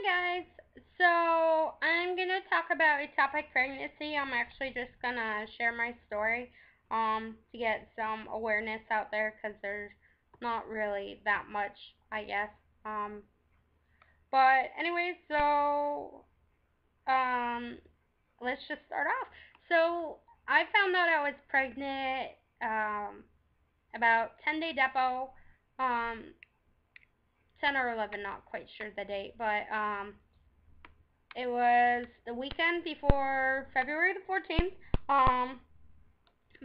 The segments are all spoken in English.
Hi guys. So I'm gonna talk about ectopic pregnancy. I'm actually just gonna share my story to get some awareness out there because there's not really that much, I guess. Um but anyway, so um let's just start off. So I found out I was pregnant about 10-day depo, um 10 or 11, not quite sure the date, but it was the weekend before February the 14th. Um,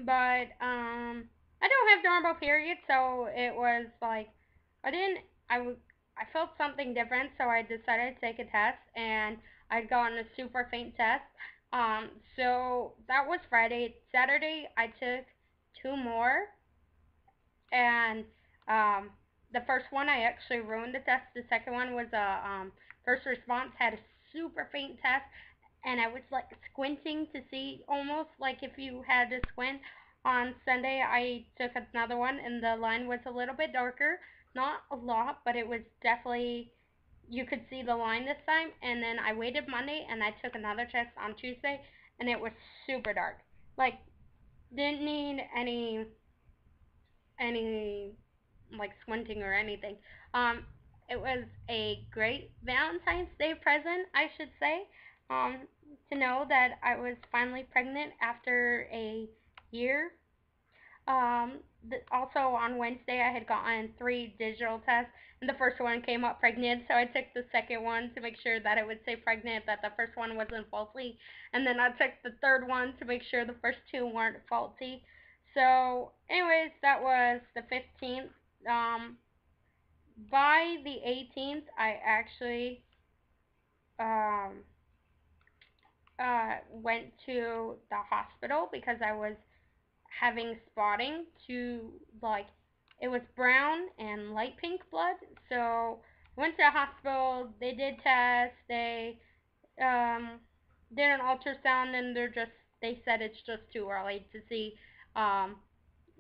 but I don't have normal periods, so it was like I didn't. I felt something different, so I decided to take a test, and I'd gotten a super faint test. Um, so that was Friday. Saturday, I took two more, and um, the first one I actually ruined the test. The second one was a first response, had a super faint test, and I was like squinting to see, almost like if you had to squint. On Sunday, I took another one, and the line was a little bit darker, not a lot, but it was definitely, you could see the line this time. And then I waited Monday, and I took another test on Tuesday, and it was super dark. Like, didn't need any like squinting or anything. Um, it was a great Valentine's Day present, I should say. Um, to know that I was finally pregnant after a year. Also on Wednesday, I had gotten three digital tests, and the first one came up pregnant. So I took the second one to make sure that it would say pregnant, that the first one wasn't faulty, and then I took the third one to make sure the first two weren't faulty. So, anyways, that was the 15th. Um, by the 18th, I actually um, went to the hospital because I was having spotting to, like, it was brown and light pink blood. So I went to the hospital. They did tests. They um, did an ultrasound, and they said it's just too early to see um,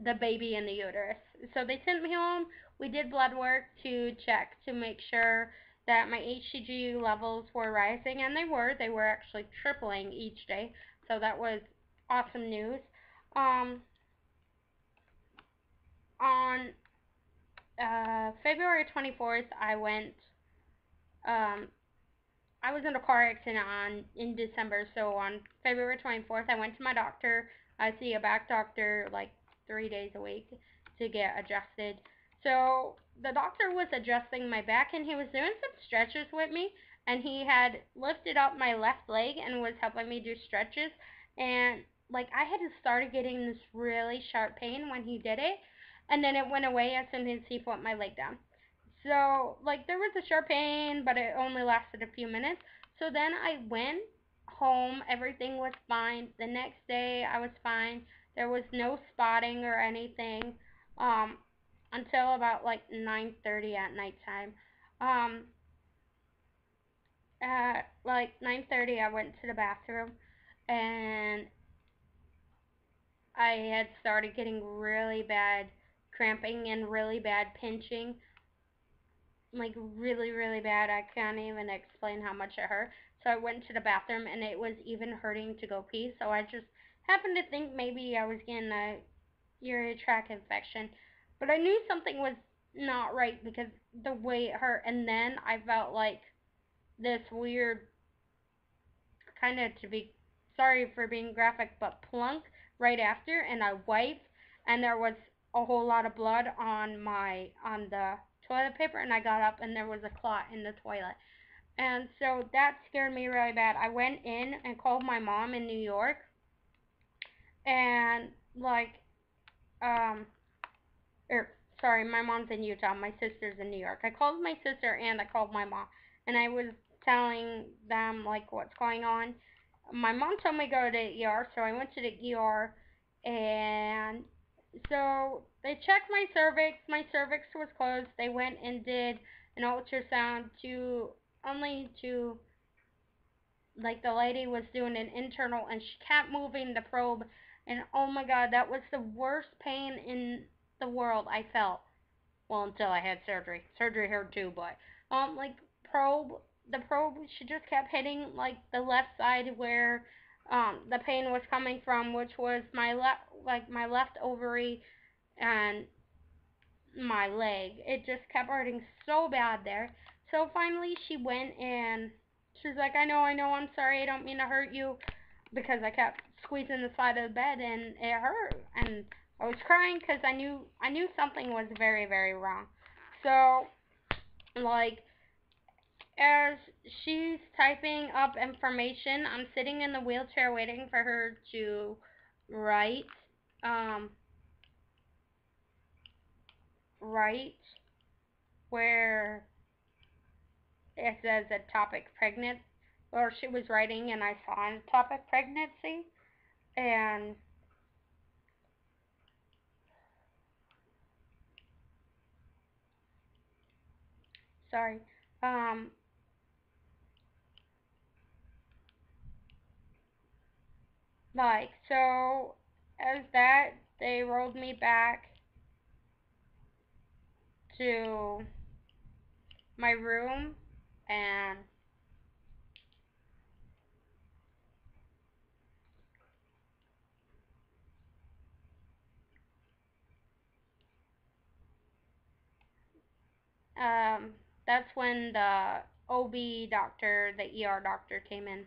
the baby in the uterus. So they sent me home. We did blood work to check to make sure that my HCG levels were rising, and they were. They were actually tripling each day. So that was awesome news. Um, on February 24th, um, I was in a car accident in December. So on February 24th, I went to my doctor. I see a back doctor like 3 days a week to get adjusted. So the doctor was adjusting my back, and he was doing some stretches with me, and he had lifted up my left leg and was helping me do stretches. And like, I had started getting this really sharp pain when he did it, and then it went away as soon as he put my leg down. So, like, there was a sharp pain, but it only lasted a few minutes. So then I went home. Everything was fine. The next day, I was fine. There was no spotting or anything um, until about like 9:30 at nighttime. Um, at like 9:30, I went to the bathroom, and I had started getting really bad cramping and really bad pinching, like really, really bad. I can't even explain how much it hurt. So I went to the bathroom, and it was even hurting to go pee. So I just happened to think maybe I was getting a urinary tract infection. But I knew something was not right because the way it hurt. And then I felt like this weird, kind of, to be, sorry for being graphic, but plunk right after, and I wiped, and there was a whole lot of blood on the toilet paper, and I got up, and there was a clot in the toilet. And so that scared me really bad. I went in and called my mom in New York, and like um or sorry, my mom's in Utah, my sister's in New York. I called my sister and I called my mom, and I was telling them like what's going on. My mom told me to go to the ER, so I went to the ER, and so they checked my cervix. My cervix was closed. They went and did an ultrasound to, only to, like, the lady was doing an internal, and she kept moving the probe, and oh my god, that was the worst pain in the world I felt. Well, until I had surgery. Surgery hurt too, but like, probe the probe, she just kept hitting like the left side where the pain was coming from, which was my left ovary and my leg. It just kept hurting so bad there. So finally she went and she's like, I know, I'm sorry, I don't mean to hurt you, because I kept squeezing the side of the bed and it hurt, and I was crying because I knew something was very very wrong. So like, as she's typing up information, I'm sitting in the wheelchair waiting for her to write um write where it says a topic pregnant, or she was writing and I saw a topic pregnancy. And sorry, um like, so as that, they rolled me back to my room, and um that's when the OB doctor, the ER doctor came in.